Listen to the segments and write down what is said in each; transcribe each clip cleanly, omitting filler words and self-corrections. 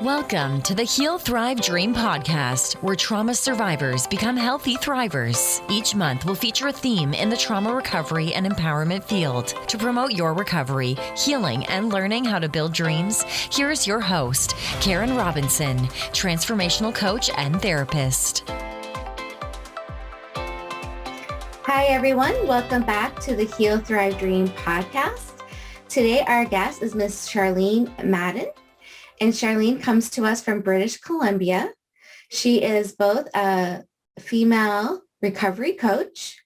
Welcome to the Heal, Thrive, Dream podcast, where trauma survivors become healthy thrivers. Each month, we'll feature a theme in the trauma recovery and empowerment field. To promote your recovery, healing, and learning how to build dreams, here's your host, Karen Robinson, transformational coach and therapist. Hi, everyone. Welcome back to the Heal, Thrive, Dream podcast. Today, our guest is Miss Charlene Madden. And Charlene comes to us from British Columbia. She is both a female recovery coach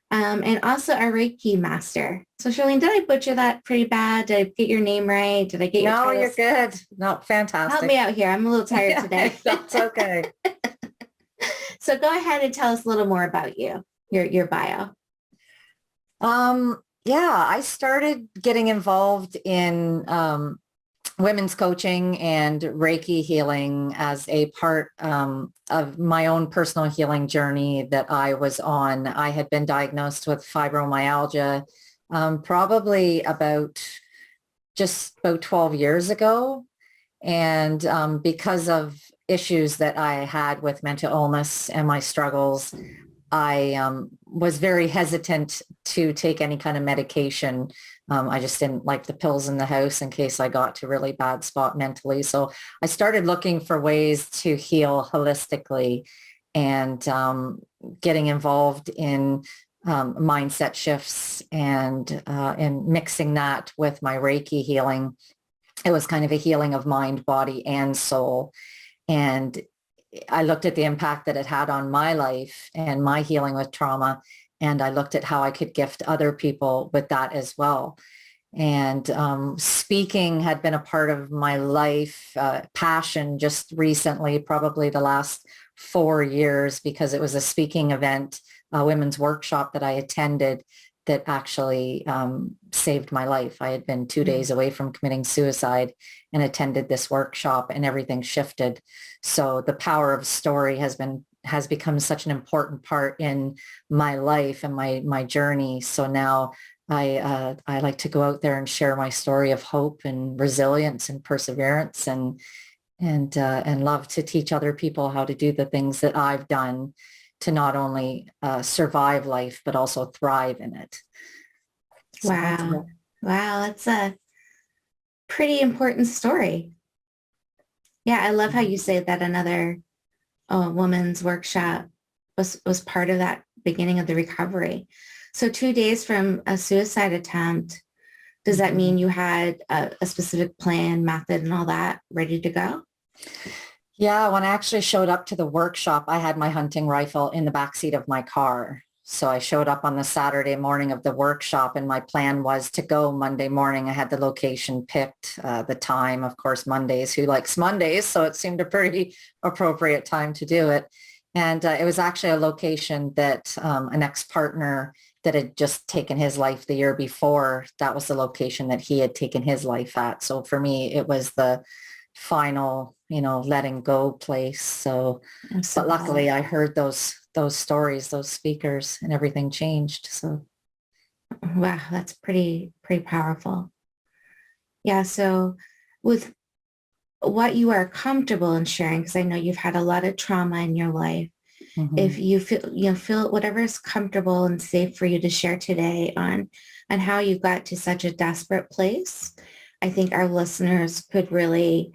and also a Reiki master. So Charlene, did I butcher that pretty bad? Did I get your name right? Did I get your No, you're good. No, fantastic. Help me out here. I'm a little tired today. That's okay. So go ahead and tell us a little more about you, your bio. I started getting involved in women's coaching and Reiki healing as a part of my own personal healing journey that I was on. I had been diagnosed with fibromyalgia probably about 12 years ago. And because of issues that I had with mental illness and my struggles, I was very hesitant to take any kind of medication. I just didn't like the pills in the house in case I got to a really bad spot mentally. So I started looking for ways to heal holistically and getting involved in mindset shifts and mixing that with my Reiki healing. It was kind of a healing of mind, body, and soul. And I looked at the impact that it had on my life and my healing with trauma. And I looked at how I could gift other people with that as well. And speaking had been a part of my life, passion just recently, probably the last 4 years, because it was a speaking event, a women's workshop that I attended that actually saved my life. I had been 2 days away from committing suicide and attended this workshop, and everything shifted. So the power of story has become such an important part in my life and my journey. So now I like to go out there and share my story of hope and resilience and perseverance and love to teach other people how to do the things that I've done to not only survive life, but also thrive in it. So Wow. That's a pretty important story. Yeah, I love how you say that another woman's workshop was part of that beginning of the recovery. So 2 days from a suicide attempt, does that mean you had a specific plan, method, and all that ready to go? Yeah, when I actually showed up to the workshop, I had my hunting rifle in the backseat of my car. So I showed up on the Saturday morning of the workshop, and my plan was to go Monday morning. I had the location picked, the time, of course, Mondays. Who likes Mondays? So it seemed a pretty appropriate time to do it. And it was actually a location that an ex-partner that had just taken his life the year before, that was the location that he had taken his life at. So for me, it was the final, letting go place. So, but luckily I heard those stories, those speakers, and everything changed. So. Wow, that's pretty powerful. Yeah. So with what you are comfortable in sharing, because I know you've had a lot of trauma in your life, if you feel whatever is comfortable and safe for you to share today on how you got to such a desperate place, I think our listeners could really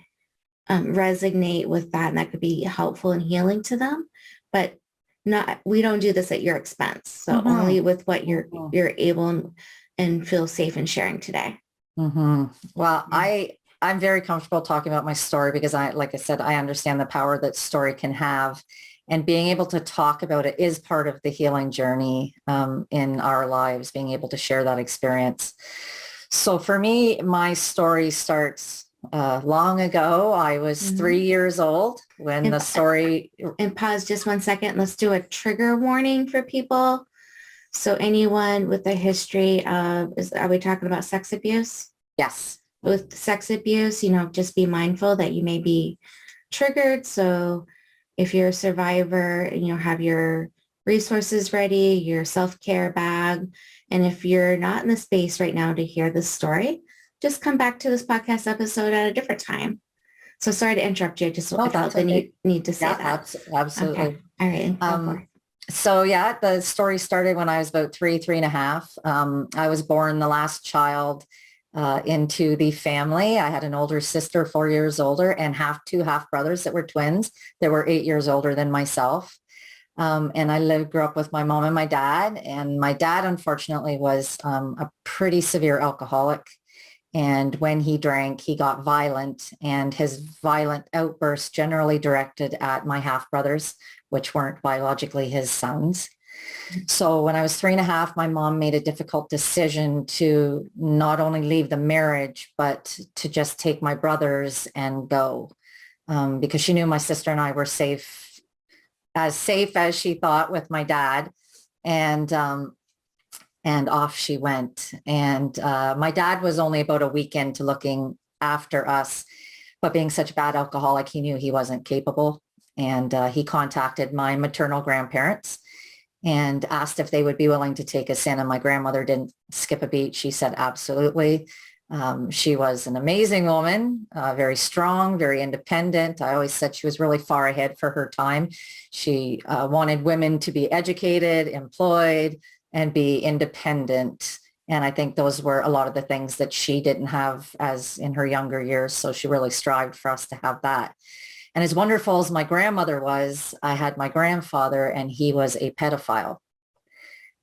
resonate with that, and that could be helpful and healing to them. But we don't do this at your expense. So only with what you're able and feel safe in sharing today. Well, I'm very comfortable talking about my story because like I said, I understand the power that story can have, and being able to talk about it is part of the healing journey in our lives, being able to share that experience. So for me, my story starts long ago. I was 3 years old when the story... And pause just 1 second. Let's do a trigger warning for people. So anyone with a history of, are we talking about sex abuse? Yes. With sex abuse, just be mindful that you may be triggered. So if you're a survivor, have your resources ready, your self-care bag. And if you're not in the space right now to hear this story, just come back to this podcast episode at a different time. So sorry to interrupt you. I just No, felt that's the okay. need to say Yeah, that. absolutely. Okay. All right. And go for it. So yeah, the story started when I was about three and a half. I was born the last child into the family. I had an older sister, 4 years older, and two half brothers that were twins that were 8 years older than myself. And I grew up with my mom and my dad. And my dad, unfortunately, was a pretty severe alcoholic. And when he drank, he got violent, and his violent outbursts generally directed at my half brothers, which weren't biologically his sons. So when I was 3 and a half, my mom made a difficult decision to not only leave the marriage, but to just take my brothers and go, because she knew my sister and I were safe as she thought with my dad. And off she went. And my dad was only about a week into looking after us, but being such a bad alcoholic, he knew he wasn't capable. And he contacted my maternal grandparents and asked if they would be willing to take us in. And my grandmother didn't skip a beat. She said, absolutely. She was an amazing woman, very strong, very independent. I always said she was really far ahead for her time. She wanted women to be educated, employed, and be independent. And I think those were a lot of the things that she didn't have as in her younger years. So she really strived for us to have that. And as wonderful as my grandmother was, I had my grandfather, and he was a pedophile.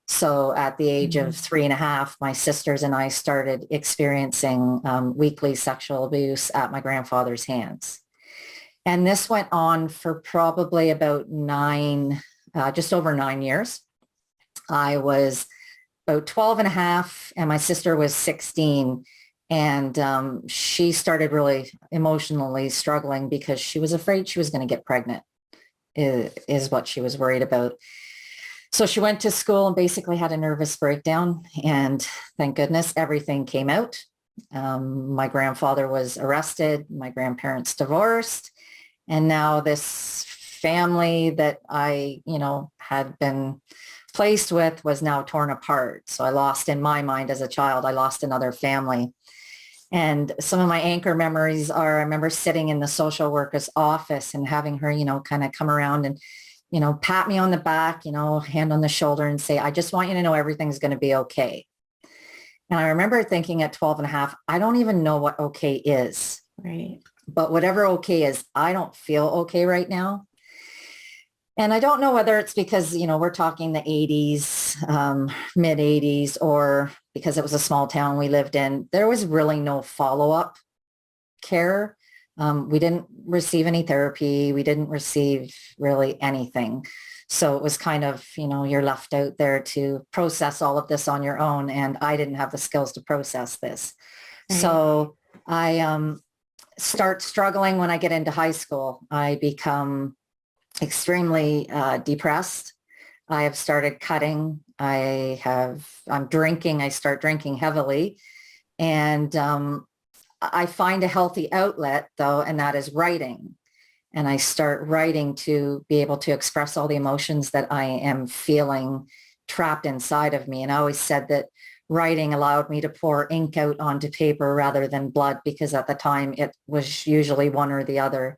So at the age of 3 and a half, my sisters and I started experiencing weekly sexual abuse at my grandfather's hands. And this went on for probably about just over 9 years. I was about 12 and a half, and my sister was 16. And she started really emotionally struggling because she was afraid she was going to get pregnant, is what she was worried about. So she went to school and basically had a nervous breakdown. And thank goodness everything came out. My grandfather was arrested. My grandparents divorced. And now this family that I, had been placed with was now torn apart. So I lost, in my mind as a child, I lost another family. And some of my anchor memories are, I remember sitting in the social worker's office and having her, kind of come around and, pat me on the back, hand on the shoulder and say, I just want you to know everything's going to be okay. And I remember thinking at 12 and a half, I don't even know what okay is. Right. But whatever okay is, I don't feel okay right now. And I don't know whether it's because, we're talking the 80s, mid 80s, or because it was a small town we lived in. There was really no follow-up care. We didn't receive any therapy. We didn't receive really anything. So it was kind of, you're left out there to process all of this on your own. And I didn't have the skills to process this. Right. So I start struggling when I get into high school. I become extremely depressed. I have started cutting. I'm drinking. I start drinking heavily. And I find a healthy outlet though, and that is writing. And I start writing to be able to express all the emotions that I am feeling trapped inside of me. And I always said that writing allowed me to pour ink out onto paper rather than blood, because at the time it was usually one or the other.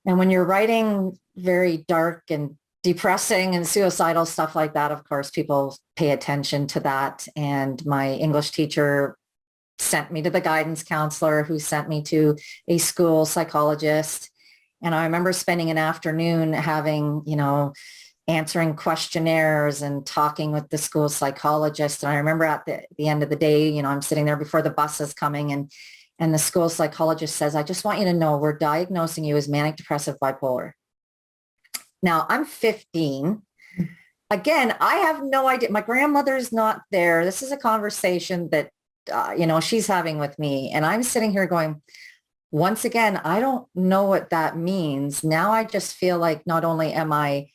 And when you're writing very dark and depressing and suicidal stuff like that, of course, people pay attention to that. And my English teacher sent me to the guidance counselor, who sent me to a school psychologist. And I remember spending an afternoon having, answering questionnaires and talking with the school psychologist. And I remember at the end of the day, I'm sitting there before the bus is coming, and the school psychologist says, I just want you to know we're diagnosing you as manic depressive bipolar. Now I'm 15. Again, I have no idea. My grandmother's not there. This is a conversation that, she's having with me. And I'm sitting here going, once again, I don't know what that means. Now I just feel like not only am I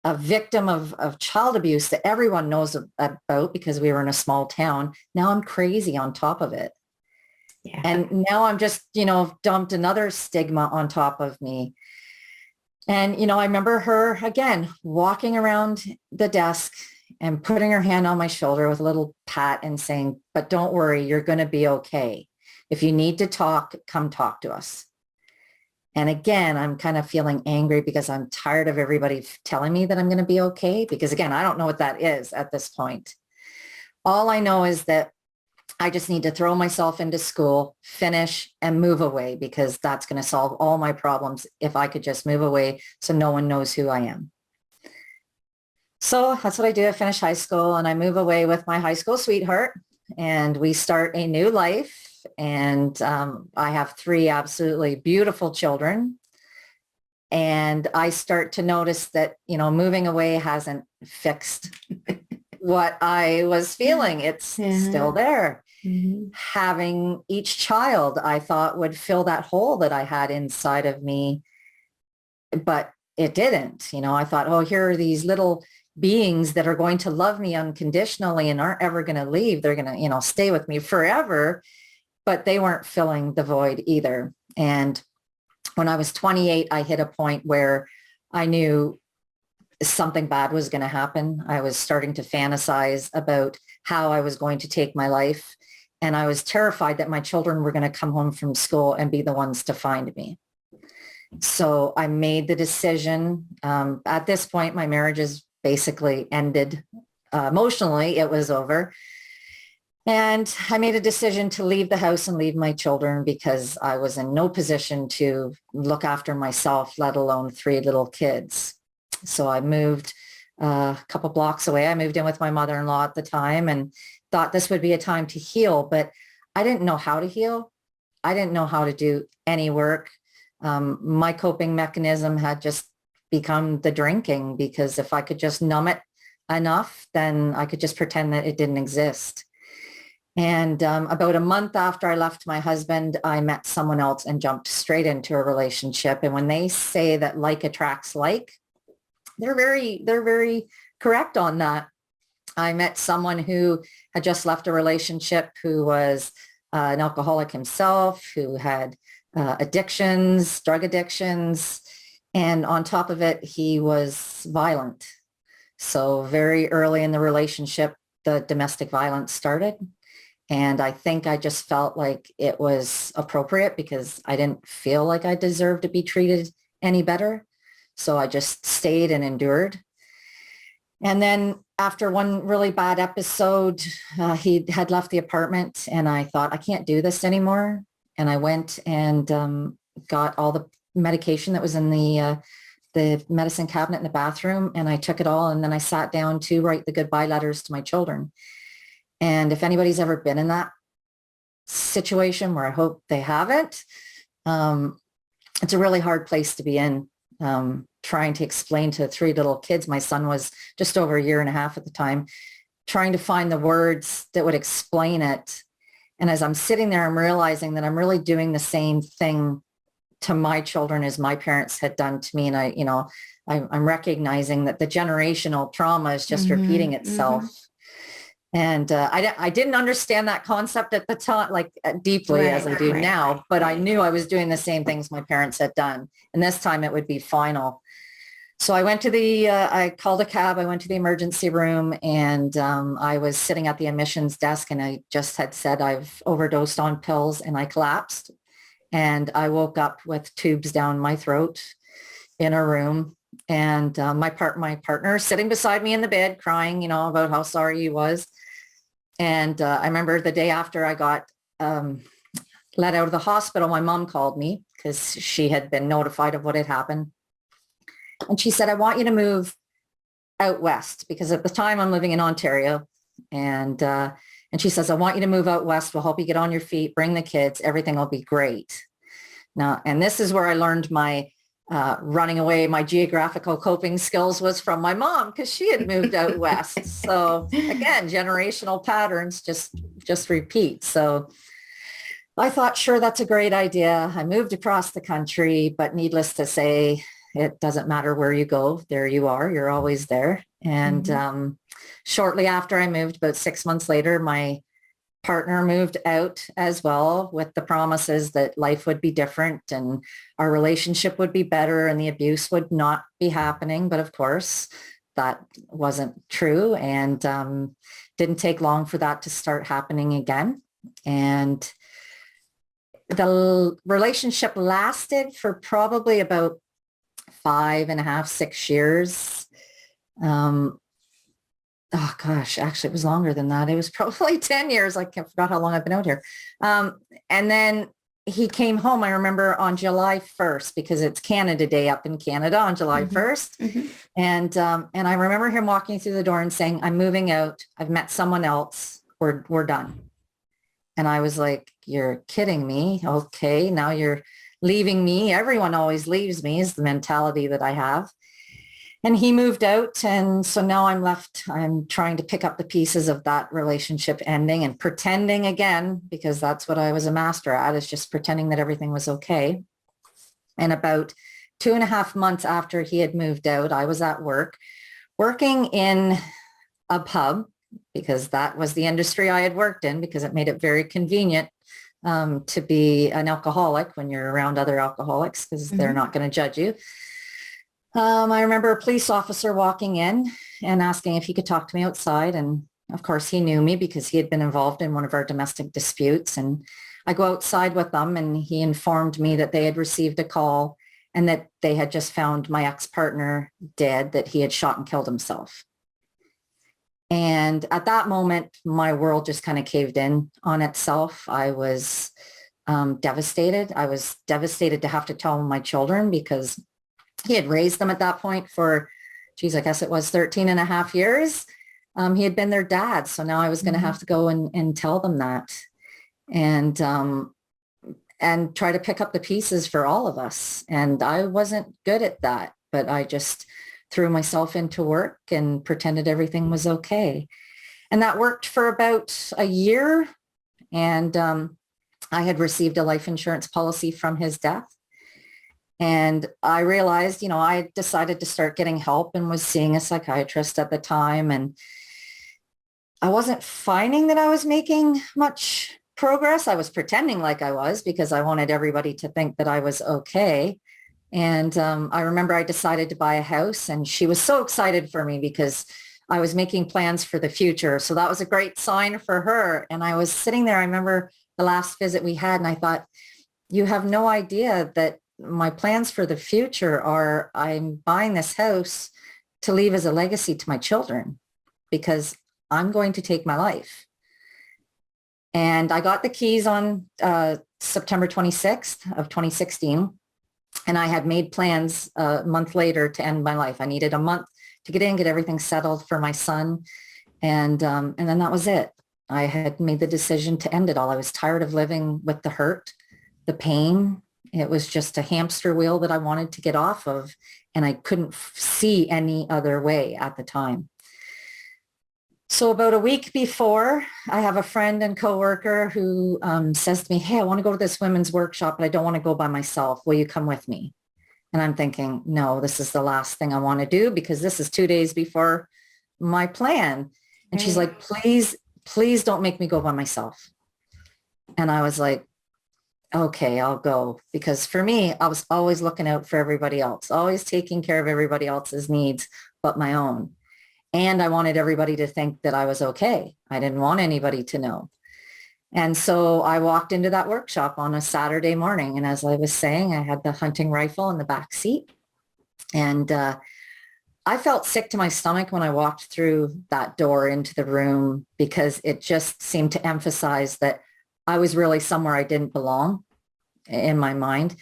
a victim of child abuse that everyone knows about because we were in a small town, now I'm crazy on top of it. Yeah. And now I'm just, dumped another stigma on top of me. And, I remember her, again, walking around the desk and putting her hand on my shoulder with a little pat and saying, but don't worry, you're going to be okay. If you need to talk, come talk to us. And again, I'm kind of feeling angry because I'm tired of everybody telling me that I'm going to be okay. Because again, I don't know what that is at this point. All I know is that I just need to throw myself into school, finish, and move away, because that's going to solve all my problems if I could just move away so no one knows who I am. So that's what I do. I finish high school and I move away with my high school sweetheart, and we start a new life. And I have 3 absolutely beautiful children. And I start to notice that, moving away hasn't fixed what I was feeling. It's still there. Mm-hmm. Having each child, I thought, would fill that hole that I had inside of me, but it didn't. I thought, oh, here are these little beings that are going to love me unconditionally and aren't ever going to leave. They're going to, stay with me forever. But they weren't filling the void either. And when I was 28, I hit a point where I knew something bad was going to happen. I was starting to fantasize about how I was going to take my life. And I was terrified that my children were going to come home from school and be the ones to find me. So I made the decision. At this point, my marriage is basically ended. Emotionally, it was over. And I made a decision to leave the house and leave my children because I was in no position to look after myself, let alone 3 little kids. So I moved a couple blocks away. I moved in with my mother-in-law at the time and thought this would be a time to heal, but I didn't know how to heal. I didn't know how to do any work. My coping mechanism had just become the drinking, because if I could just numb it enough, then I could just pretend that it didn't exist. And about a month after I left my husband, I met someone else and jumped straight into a relationship. And when they say that like attracts like, they're very correct on that. I met someone who had just left a relationship, who was an alcoholic himself, who had addictions, drug addictions. And on top of it, he was violent. So very early in the relationship, the domestic violence started. And I think I just felt like it was appropriate because I didn't feel like I deserved to be treated any better. So I just stayed and endured. And then after one really bad episode, he had left the apartment and I thought, I can't do this anymore. And I went and got all the medication that was in the medicine cabinet in the bathroom, and I took it all. And then I sat down to write the goodbye letters to my children. And if anybody's ever been in that situation, where I hope they haven't, it's a really hard place to be in, trying to explain to 3 little kids. My son was just over 1.5 years at the time, trying to find the words that would explain it. And as I'm sitting there, I'm realizing that I'm really doing the same thing to my children as my parents had done to me. And I'm recognizing that the generational trauma is just repeating itself. Mm-hmm. And I didn't understand that concept at the time, like deeply as I do now, but I knew I was doing the same things my parents had done. And this time it would be final. So I went to I called a cab. I went to the emergency room, and I was sitting at the admissions desk, and I just had said I've overdosed on pills, and I collapsed. And I woke up with tubes down my throat in a room. And my partner sitting beside me in the bed crying, about how sorry he was. And I remember the day after I got let out of the hospital, my mom called me because she had been notified of what had happened. And she said, I want you to move out west, because at the time I'm living in Ontario. And she says, I want you to move out west. We'll help you get on your feet, bring the kids, everything will be great. Now, and this is where I learned my running away, my geographical coping skills was from my mom, because she had moved out west. So again, generational patterns just repeat. So I thought, sure, that's a great idea. I moved across the country, but needless to say, it doesn't matter where you go. There you are. You're always there. And shortly after I moved, about 6 months later, my partner moved out as well, with the promises that life would be different and our relationship would be better and the abuse would not be happening. But of course, that wasn't true, and didn't take long for that to start happening again. And the relationship lasted for probably about 5.5, 6 years. Oh gosh, actually it was longer than that. It was probably 10 years. I forgot how long I've been out here. And then he came home, I remember, on July 1st, because it's Canada Day up in Canada on July 1st. Mm-hmm. And I remember him walking through the door and saying, I'm moving out. I've met someone else. We're done. And I was like, you're kidding me. Okay, now you're leaving me. Everyone always leaves me is the mentality that I have. And he moved out. And so now I'm left, I'm trying to pick up the pieces of that relationship ending and pretending again, because that's what I was a master at, is just pretending that everything was okay. And about 2.5 months after he had moved out, I was at work, working in a pub, because that was the industry I had worked in, because it made it very convenient to be an alcoholic when you're around other alcoholics, because they're not going to judge you. I remember a police officer walking in and asking if he could talk to me outside. And of course he knew me because he had been involved in one of our domestic disputes. And I go outside with them, and he informed me that they had received a call and that they had just found my ex-partner dead, that he had shot and killed himself. And at that moment, my world just kind of caved in on itself. I was devastated. I was devastated to have to tell my children, because he had raised them at that point for, geez, I guess it was 13 and a half years. He had been their dad. So now I was going to have to go and tell them that, and try to pick up the pieces for all of us. And I wasn't good at that, but I just threw myself into work and pretended everything was okay. And that worked for about a year. And I had received a life insurance policy from his death. And I realized, I decided to start getting help and was seeing a psychiatrist at the time. And I wasn't finding that I was making much progress. I was pretending like I was, because I wanted everybody to think that I was okay. And I remember I decided to buy a house, and she was so excited for me because I was making plans for the future. So that was a great sign for her. And I was sitting there, I remember the last visit we had, and I thought, you have no idea that my plans for the future are, I'm buying this house to leave as a legacy to my children, because I'm going to take my life. And I got the keys on September 26th of 2016. And I had made plans a month later to end my life. I needed a month to get in, get everything settled for my son. And then that was it. I had made the decision to end it all. I was tired of living with the hurt, the pain. It was just a hamster wheel that I wanted to get off of, and I couldn't see any other way at the time. So about a week before, I have a friend and coworker who says to me, hey, I want to go to this women's workshop, but I don't want to go by myself. Will you come with me? And I'm thinking, no, this is the last thing I want to do, because this is 2 days before my plan. And she's like, please don't make me go by myself. And I was like, okay, I'll go. Because for me, I was always looking out for everybody else, always taking care of everybody else's needs but my own. And I wanted everybody to think that I was okay. I didn't want anybody to know. And so I walked into that workshop on a Saturday morning. And as I was saying, I had the hunting rifle in the back seat. And I felt sick to my stomach when I walked through that door into the room, because it just seemed to emphasize that I was really somewhere I didn't belong in my mind.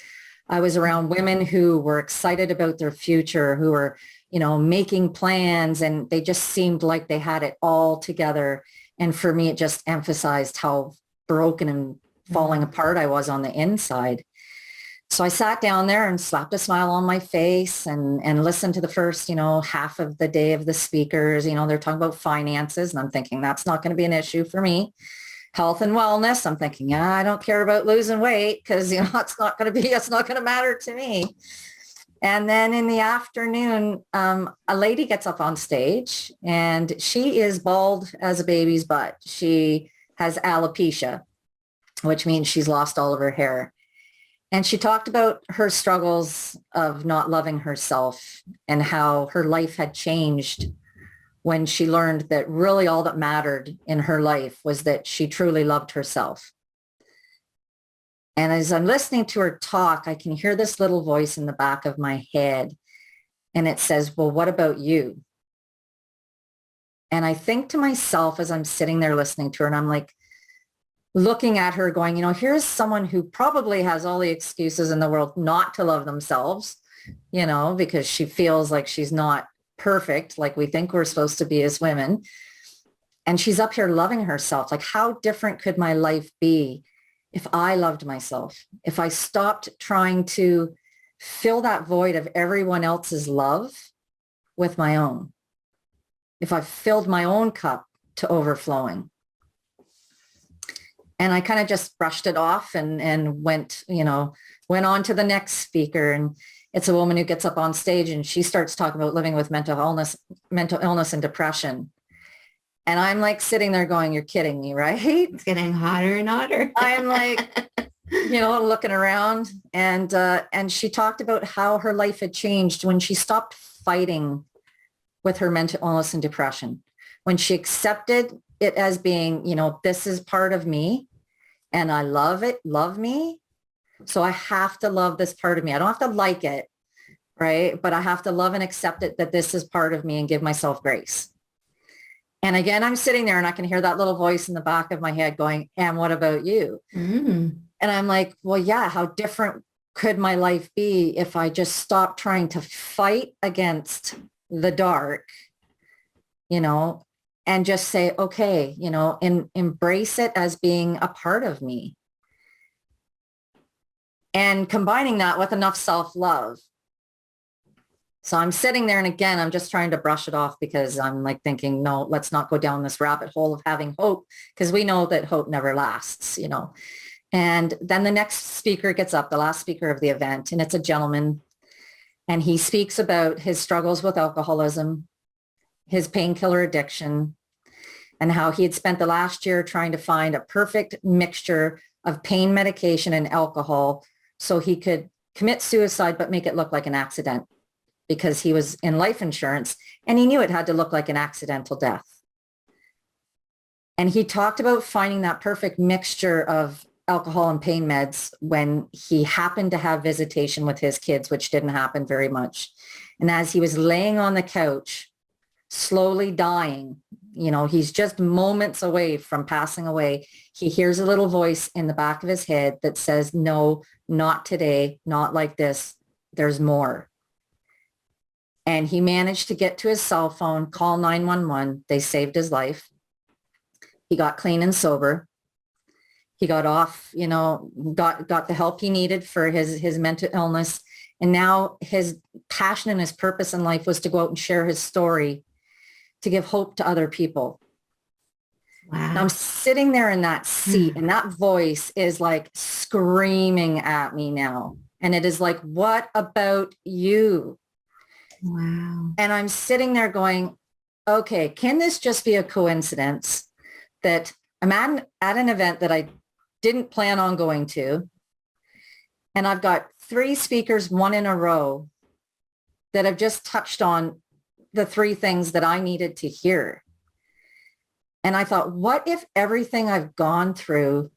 I was around women who were excited about their future, who were, making plans, and they just seemed like they had it all together. And for me, it just emphasized how broken and falling apart I was on the inside. So I sat down there and slapped a smile on my face and listened to the first, half of the day of the speakers. They're talking about finances, and I'm thinking that's not going to be an issue for me. Health and wellness, I'm thinking, I don't care about losing weight, because, it's not going to matter to me. And then in the afternoon, a lady gets up on stage, and she is bald as a baby's butt. She has alopecia, which means she's lost all of her hair. And she talked about her struggles of not loving herself, and how her life had changed when she learned that really all that mattered in her life was that she truly loved herself. And as I'm listening to her talk, I can hear this little voice in the back of my head. And it says, well, what about you? And I think to myself as I'm sitting there listening to her, and I'm like looking at her going, here's someone who probably has all the excuses in the world not to love themselves, because she feels like she's not perfect, like we think we're supposed to be as women. And she's up here loving herself. Like, how different could my life be if I loved myself, if I stopped trying to fill that void of everyone else's love with my own, if I filled my own cup to overflowing. And I kind of just brushed it off and went on to the next speaker. And it's a woman who gets up on stage and she starts talking about living with mental illness and depression. And I'm like sitting there going, you're kidding me, right? It's getting hotter and hotter. I'm like, looking around, and she talked about how her life had changed when she stopped fighting with her mental illness and depression, when she accepted it as being, this is part of me and I love me. So I have to love this part of me. I don't have to like it, right? But I have to love and accept it, that this is part of me, and give myself grace. And again, I'm sitting there and I can hear that little voice in the back of my head going, and what about you? Mm. And I'm like, well, yeah, how different could my life be if I just stopped trying to fight against the dark, and just say, okay, and embrace it as being a part of me. And combining that with enough self-love. So I'm sitting there, and again, I'm just trying to brush it off, because I'm like thinking, no, let's not go down this rabbit hole of having hope, because we know that hope never lasts, And then the next speaker gets up, the last speaker of the event, and it's a gentleman. And he speaks about his struggles with alcoholism, his painkiller addiction, and how he had spent the last year trying to find a perfect mixture of pain medication and alcohol so he could commit suicide, but make it look like an accident, because he was in life insurance and he knew it had to look like an accidental death. And he talked about finding that perfect mixture of alcohol and pain meds when he happened to have visitation with his kids, which didn't happen very much. And as he was laying on the couch, slowly dying, he's just moments away from passing away, he hears a little voice in the back of his head that says, no, not today, not like this, there's more. And he managed to get to his cell phone, call 911. They saved his life. He got clean and sober. He got off, got the help he needed for his mental illness. And now his passion and his purpose in life was to go out and share his story, to give hope to other people. Wow. And I'm sitting there in that seat, and that voice is like screaming at me now. And it is like, what about you? Wow. And I'm sitting there going, okay, can this just be a coincidence that I'm at an event that I didn't plan on going to, and I've got 3 speakers, one in a row, that have just touched on the 3 things that I needed to hear. And I thought, what if everything I've gone through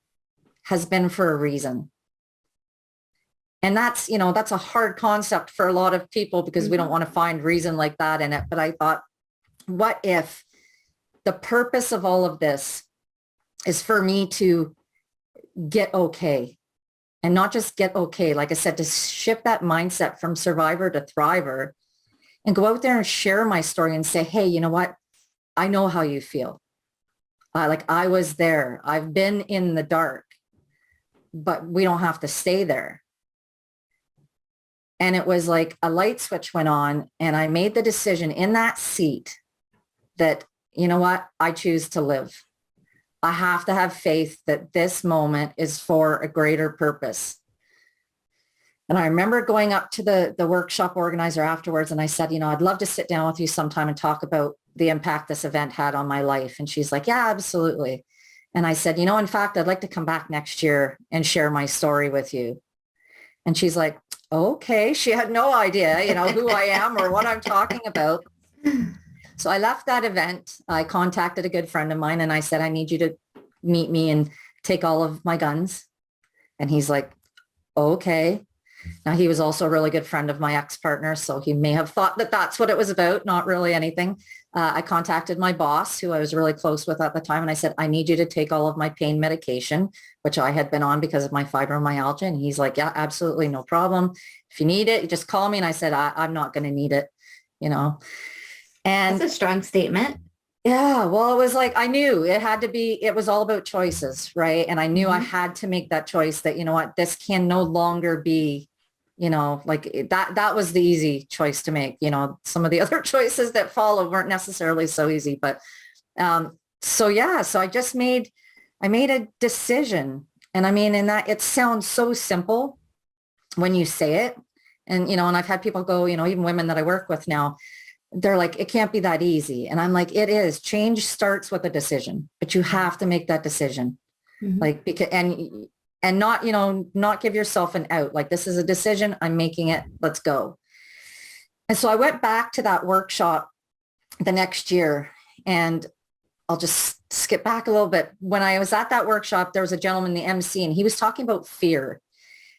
has been for a reason? And that's a hard concept for a lot of people, because we don't want to find reason like that in it. But I thought, what if the purpose of all of this is for me to get okay, and not just get okay, like I said, to shift that mindset from survivor to thriver, and go out there and share my story and say, hey, you know what? I know how you feel. I was there. I've been in the dark, but we don't have to stay there. And it was like a light switch went on, and I made the decision in that seat that, you know what? I choose to live. I have to have faith that this moment is for a greater purpose. And I remember going up to the workshop organizer afterwards, and I said, I'd love to sit down with you sometime and talk about the impact this event had on my life. And she's like, yeah, absolutely. And I said, in fact, I'd like to come back next year and share my story with you. And she's like, okay. She had no idea, who I am or what I'm talking about. So I left that event. I contacted a good friend of mine, and I said, I need you to meet me and take all of my guns And he's like, okay. Now, he was also a really good friend of my ex-partner, so he may have thought that that's what it was about, not really anything. I contacted my boss, who I was really close with at the time, and I said, I need you to take all of my pain medication, which I had been on because of my fibromyalgia. And he's like, yeah, absolutely, no problem. If you need it, you just call me. And I said, I'm not going to need it, you know. And that's a strong statement. yeah, well, it was like, I knew it had to be, it was all about choices, right? And I knew I had to make that choice that, you know what, this can no longer be, you know, like that was the easy choice to make. You know, some of the other choices that followed weren't necessarily so easy, but so yeah, so I made a decision. And I mean, and that it sounds so simple when you say it. And, you know, and I've had people go, you know, even women that I work with now, they're like, it can't be that easy. And I'm like, it is. Change starts with a decision, but you have to make that decision. Like, because, and not, you know, not give yourself an out. Like, this is a decision. I'm making it. Let's go. And so I went back to that workshop the next year, and I'll just skip back a little bit. When I was at that workshop, there was a gentleman, the MC, and he was talking about fear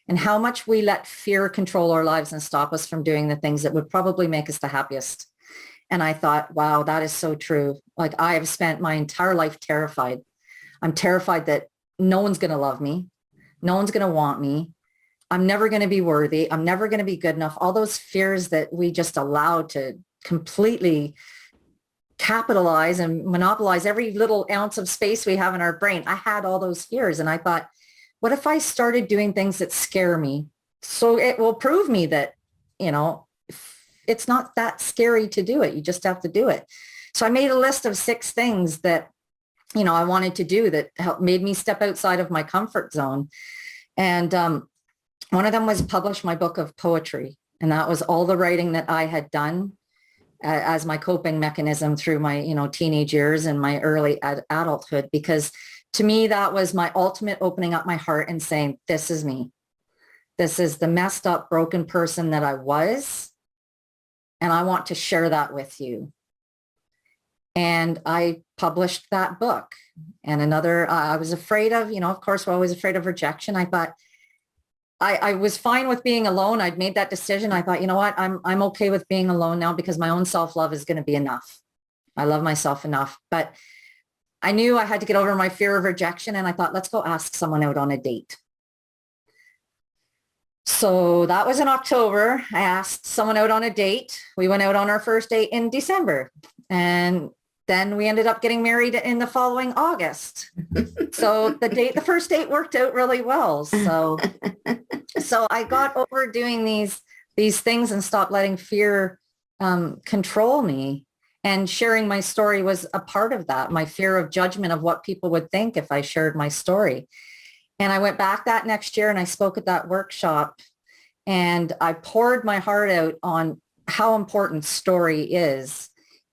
and how much we let fear control our lives and stop us from doing the things that would probably make us the happiest. And I thought, wow, that is so true. Like, I have spent my entire life terrified. I'm terrified that no one's going to love me. No one's going to want me. I'm never going to be worthy. I'm never going to be good enough. All those fears that we just allow to completely capitalize and monopolize every little ounce of space we have in our brain. I had all those fears. And I thought, what if I started doing things that scare me? So it will prove me that, you know, it's not that scary to do it. You just have to do it. So I made a list of 6 things that, you know, I wanted to do that made me step outside of my comfort zone. And one of them was publish my book of poetry. And that was all the writing that I had done as my coping mechanism through my, you know, teenage years and my early adulthood, because to me, that was my ultimate opening up my heart and saying, this is me. This is the messed up, broken person that I was. And I want to share that with you. And I published that book. And another, I was afraid of, you know, of course, we're always afraid of rejection. I thought, I was fine with being alone. I'd made that decision. I thought, you know what, I'm okay with being alone now because my own self-love is going to be enough. I love myself enough. But I knew I had to get over my fear of rejection. And I thought, let's go ask someone out on a date. So that was in October. I asked someone out on a date. We went out on our first date in December. And then we ended up getting married in the following August. So the first date worked out really well. So I got over doing these things and stopped letting fear control me. And sharing my story was a part of that. My fear of judgment of what people would think if I shared my story. And I went back that next year and I spoke at that workshop, and I poured my heart out on how important story is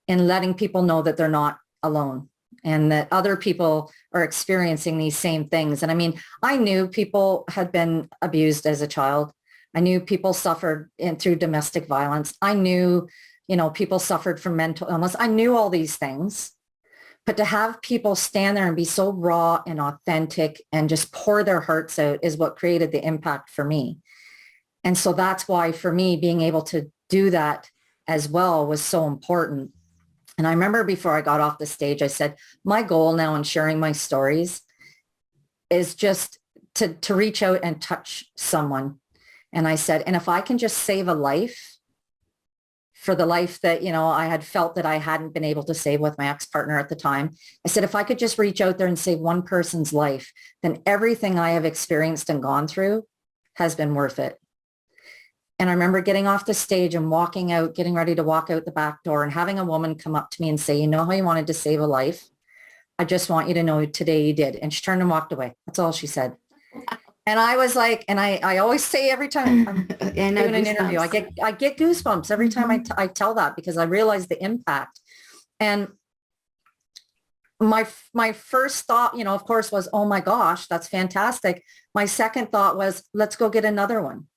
in letting people know that they're not alone and that other people are experiencing these same things. And I mean, I knew people had been abused as a child. I knew people suffered through domestic violence. I knew, you know, people suffered from mental illness. I knew all these things. But to have people stand there and be so raw and authentic and just pour their hearts out is what created the impact for me. And so that's why for me, being able to do that as well was so important. And I remember before I got off the stage, I said, my goal now in sharing my stories is just to reach out and touch someone. And I said, and if I can just save a life, for the life that, you know, I had felt that I hadn't been able to save with my ex-partner at the time. I said, if I could just reach out there and save one person's life, then everything I have experienced and gone through has been worth it. And I remember getting off the stage and walking out, getting ready to walk out the back door and having a woman come up to me and say, you know how you wanted to save a life? I just want you to know today you did. And she turned and walked away. That's all she said. And I was like, and I always say every time I'm doing an interview, I get goosebumps every time I tell that, because I realize the impact. And my first thought, you know, of course, was, oh my gosh, that's fantastic. My second thought was, let's go get another one,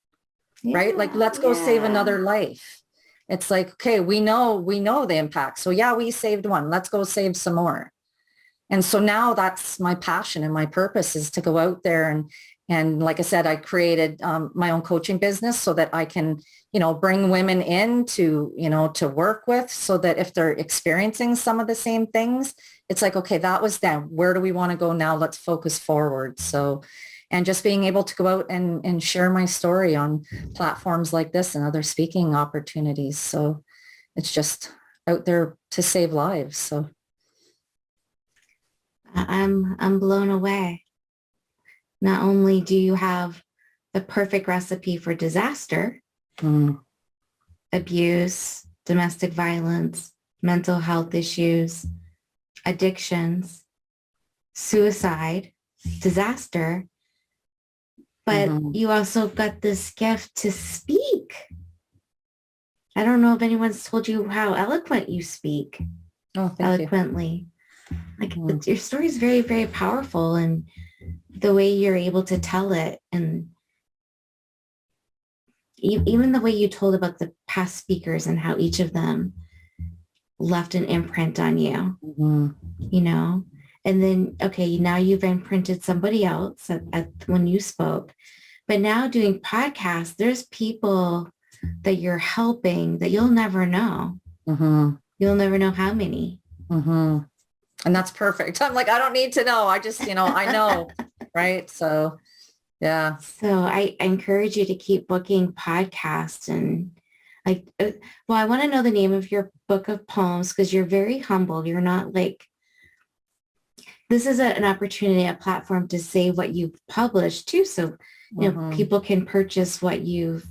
right? Like, let's go save another life. It's like, okay, we know the impact. So yeah, we saved one. Let's go save some more. And so now that's my passion and my purpose, is to go out there and like I said, I created my own coaching business so that I can, bring women in to, to work with, so that if they're experiencing some of the same things, it's like, okay, that was them. Where do we want to go now? Let's focus forward. So, and just being able to go out and share my story on platforms like this and other speaking opportunities. So it's just out there to save lives. So I'm blown away. Not only do you have the perfect recipe for disaster, abuse, domestic violence, mental health issues, addictions, suicide, disaster, but you also got this gift to speak. I don't know if anyone's told you how eloquent you speak. Oh, thank eloquently. Like your story is very, very powerful, and the way you're able to tell it, and even the way you told about the past speakers and how each of them left an imprint on you, and then, okay, now you've imprinted somebody else when you spoke, but now doing podcasts, there's people that you're helping that you'll never know. You'll never know how many. And that's perfect. I'm like, I don't need to know. I just, I know. Right. So, yeah. So I encourage you to keep booking podcasts, and I want to know the name of your book of poems, because you're very humble. You're not like, this is an opportunity, a platform to say what you've published too. So, people can purchase what you've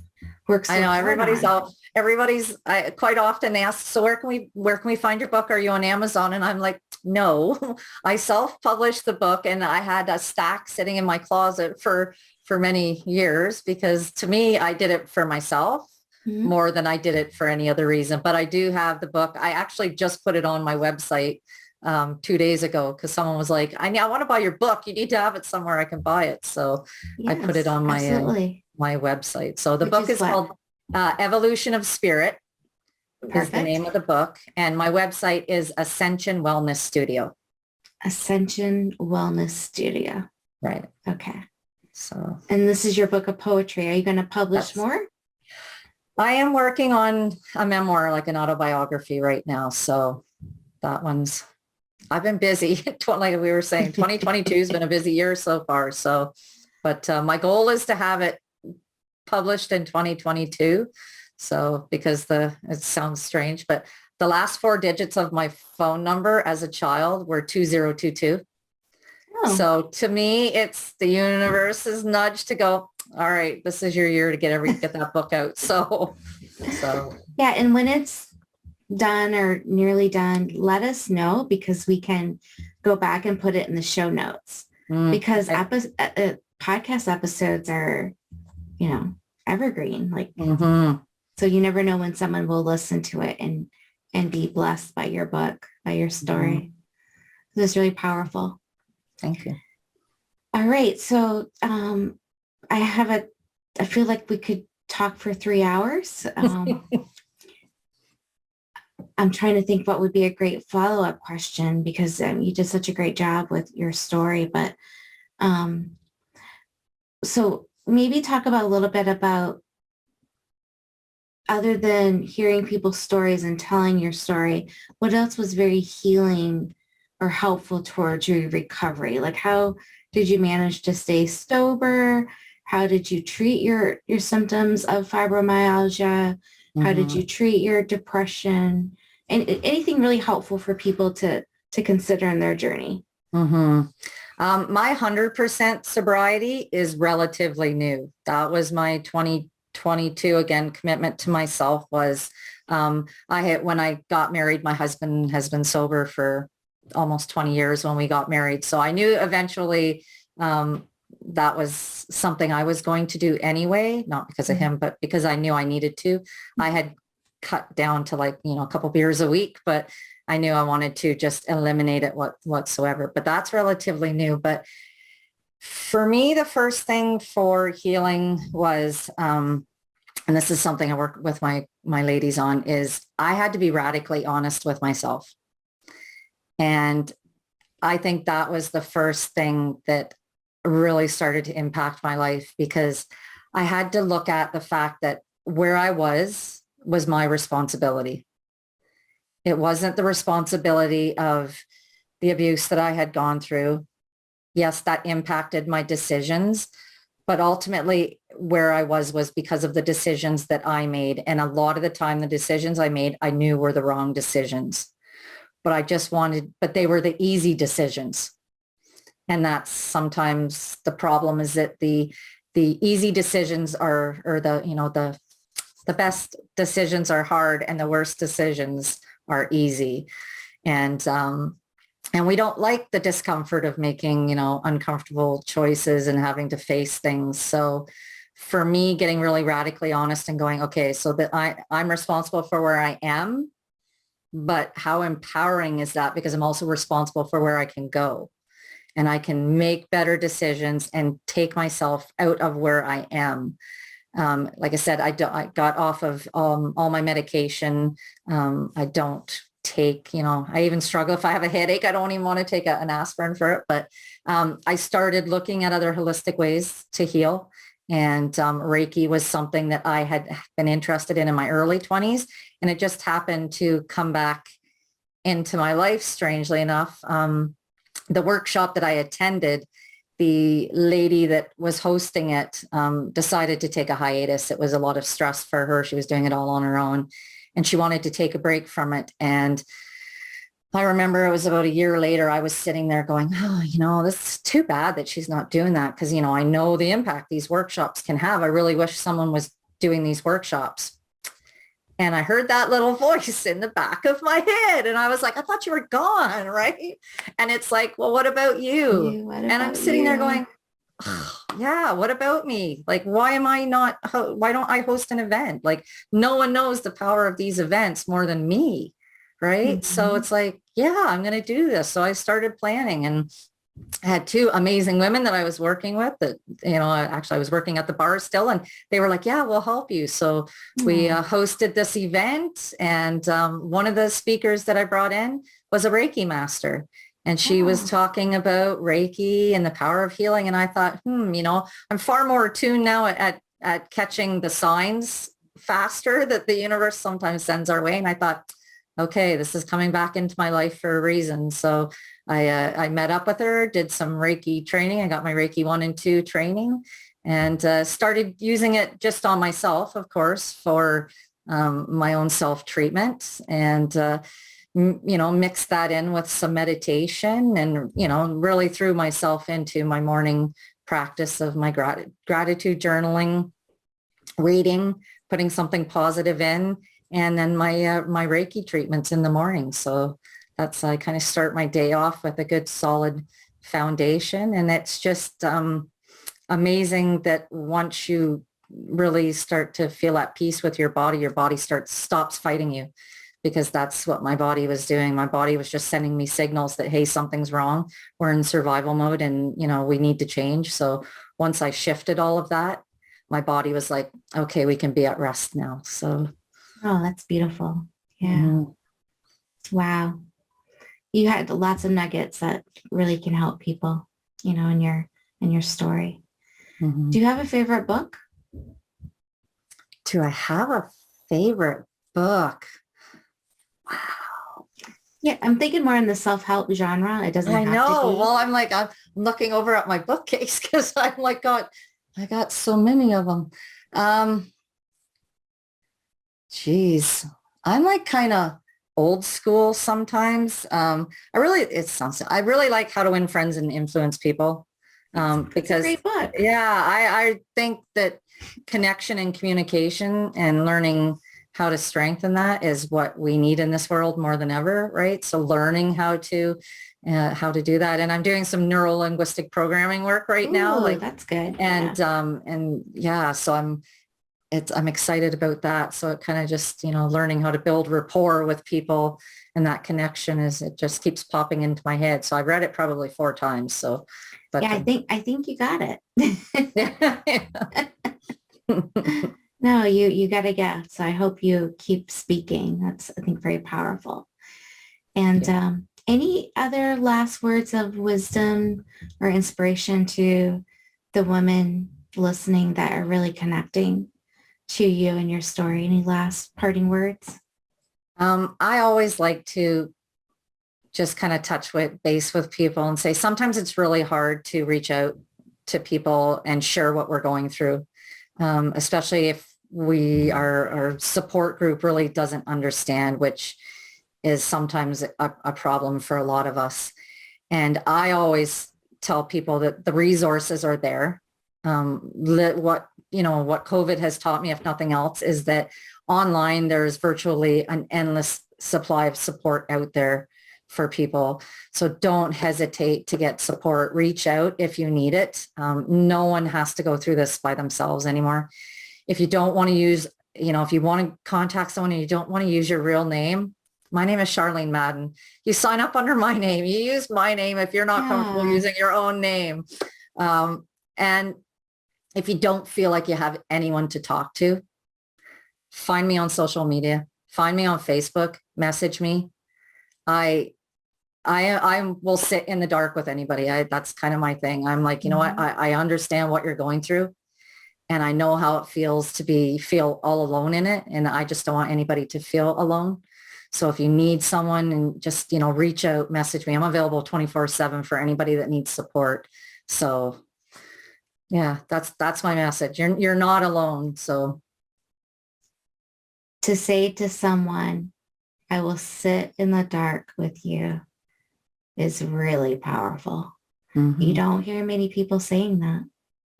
worked so I know hard everybody's I quite often ask, so where can we find your book? Are you on Amazon? And I'm like, no, I self-published the book, and I had a stack sitting in my closet for many years, because to me, I did it for myself more than I did it for any other reason. But I do have the book. I actually just put it on my website 2 days ago, because someone was like, I want to buy your book. You need to have it somewhere I can buy it. So Yes, I put it on my website. So the book is called Evolution of Spirit. Is the name of the book. And my website is Ascension Wellness Studio. Ascension Wellness Studio. Right. Okay. So. And this is your book of poetry. Are you going to publish more? I am working on a memoir, like an autobiography right now. So that one's, I've been busy. Like we were saying, 2022 has been a busy year so far. So, but my goal is to have it published in 2022. So because it sounds strange, but the last 4 digits of my phone number as a child were 2022. Oh. So to me, it's the universe's nudge to go, all right, this is your year to get that book out. So yeah. And when it's done or nearly done, let us know, because we can go back and put it in the show notes, because podcast episodes are, evergreen. Like, so you never know when someone will listen to it and be blessed by your book, by your story. This is really powerful. Thank you. All right. So I feel like we could talk for 3 hours. I'm trying to think what would be a great follow-up question, because you did such a great job with your story. But so maybe talk about a little bit about, other than hearing people's stories and telling your story, what else was very healing or helpful towards your recovery? Like, how did you manage to stay sober? How did you treat your symptoms of fibromyalgia? How did you treat your depression? And anything really helpful for people to consider in their journey? My 100% sobriety is relatively new. That was my 2022, again, commitment to myself was, when I got married, my husband has been sober for almost 20 years when we got married. So I knew eventually that was something I was going to do anyway, not because of him, but because I knew I needed to. I had cut down to a couple beers a week, but I knew I wanted to just eliminate it whatsoever. But that's relatively new. But for me, the first thing for healing was, and this is something I work with my ladies on, is I had to be radically honest with myself. And I think that was the first thing that really started to impact my life, because I had to look at the fact that where I was my responsibility. It wasn't the responsibility of the abuse that I had gone through. Yes, that impacted my decisions, but ultimately where I was because of the decisions that I made. And a lot of the time, the decisions I made, I knew were the wrong decisions, but but they were the easy decisions. And that's sometimes the problem, is that the easy decisions are, or the best decisions are hard and the worst decisions are easy. And we don't like the discomfort of making, uncomfortable choices and having to face things. So for me, getting really radically honest and going, okay, so that I'm responsible for where I am, but how empowering is that? Because I'm also responsible for where I can go, and I can make better decisions and take myself out of where I am. Like I said, I got off of all my medication. I don't take, I even struggle if I have a headache. I don't even want to take an aspirin for it. But I started looking at other holistic ways to heal. And Reiki was something that I had been interested in my early 20s. And it just happened to come back into my life, strangely enough. The workshop that I attended, the lady that was hosting it decided to take a hiatus. It was a lot of stress for her. She was doing it all on her own, and she wanted to take a break from it. And I remember it was about a year later, I was sitting there going, oh, this is too bad that she's not doing that, because, I know the impact these workshops can have. I really wish someone was doing these workshops. And I heard that little voice in the back of my head. And I was like, I thought you were gone, right? And it's like, well, what about you? And I'm sitting there going, oh, yeah, what about me? Like, why don't I host an event? Like, no one knows the power of these events more than me, right? Mm-hmm. So it's like, yeah, I'm going to do this. So I started planning, and I had two amazing women that I was working with that, actually I was working at the bar still, and they were like, yeah, we'll help you. So we hosted this event, and one of the speakers that I brought in was a Reiki master, and she was talking about Reiki and the power of healing. And I thought, I'm far more attuned now at catching the signs faster that the universe sometimes sends our way. And I thought, okay, this is coming back into my life for a reason. So I met up with her, did some Reiki training. I got my Reiki 1 and 2 training, and started using it just on myself, of course, for my own self-treatment, and, mixed that in with some meditation, and, really threw myself into my morning practice of my gratitude journaling, reading, putting something positive in, and then my Reiki treatments in the morning. So that's, I kind of start my day off with a good solid foundation. And it's just amazing that once you really start to feel at peace with your body stops fighting you, because that's what my body was doing. My body was just sending me signals that, hey, something's wrong. We're in survival mode, and, we need to change. So once I shifted all of that, my body was like, okay, we can be at rest now. So. Oh, that's beautiful. Yeah. Mm-hmm. Wow. You had lots of nuggets that really can help people, in your story. Mm-hmm. Do you have a favorite book? Do I have a favorite book? Wow. Yeah, I'm thinking more in the self-help genre. It doesn't have to be. Well, I'm looking over at my bookcase, because I'm like, God, I got so many of them. Geez, I'm like kind of old school sometimes. I really like How to Win Friends and Influence People. Because it's a great book. Yeah, I think that connection and communication and learning how to strengthen that is what we need in this world more than ever, right? So learning how to do that. And I'm doing some neuro-linguistic programming work right now. Like, that's good. And so I'm excited about that. So it kind of just, learning how to build rapport with people, and that connection it just keeps popping into my head. So I've read it probably 4 times. So, but yeah, I think you got it. No, you got to get. So I hope you keep speaking. That's, I think, very powerful. And, Any other last words of wisdom or inspiration to the women listening that are really connecting to you and your story? Any last parting words? I always like to just kind of touch base with people and say, sometimes it's really hard to reach out to people and share what we're going through, especially if our support group really doesn't understand, which is sometimes a problem for a lot of us. And I always tell people that the resources are there. What COVID has taught me, if nothing else, is that online there's virtually an endless supply of support out there for people. So don't hesitate to get support. Reach out if you need it. No one has to go through this by themselves anymore. If you don't want to use, if you want to contact someone and you don't want to use your real name, my name is Charlene Madden. You sign up under my name. You use my name if you're not comfortable using your own name. And if you don't feel like you have anyone to talk to, find me on social media. Find me on Facebook. Message me. I will sit in the dark with anybody. That's kind of my thing. I'm like, you know what? I understand what you're going through, and I know how it feels to feel all alone in it. And I just don't want anybody to feel alone. So if you need someone, and just, reach out, message me. I'm available 24/7 for anybody that needs support. So yeah, that's my message. You're not alone. So to say to someone, I will sit in the dark with you, is really powerful. Mm-hmm. You don't hear many people saying that.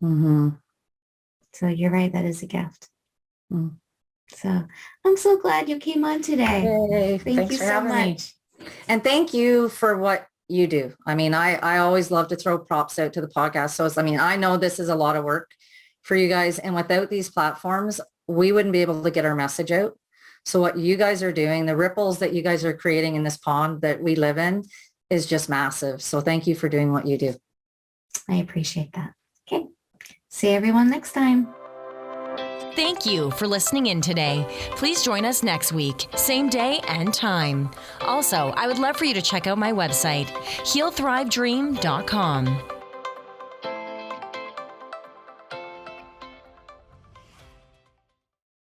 Mm-hmm. So you're right. That is a gift. Mm. So I'm so glad you came on today. Hey, thank you so much. And thank you for what you do. I mean, I always love to throw props out to the podcast. So I know this is a lot of work for you guys. And without these platforms, we wouldn't be able to get our message out. So what you guys are doing, the ripples that you guys are creating in this pond that we live in, is just massive. So thank you for doing what you do. I appreciate that. Okay. See everyone next time. Thank you for listening in today. Please join us next week, same day and time. Also, I would love for you to check out my website, healthrivedream.com.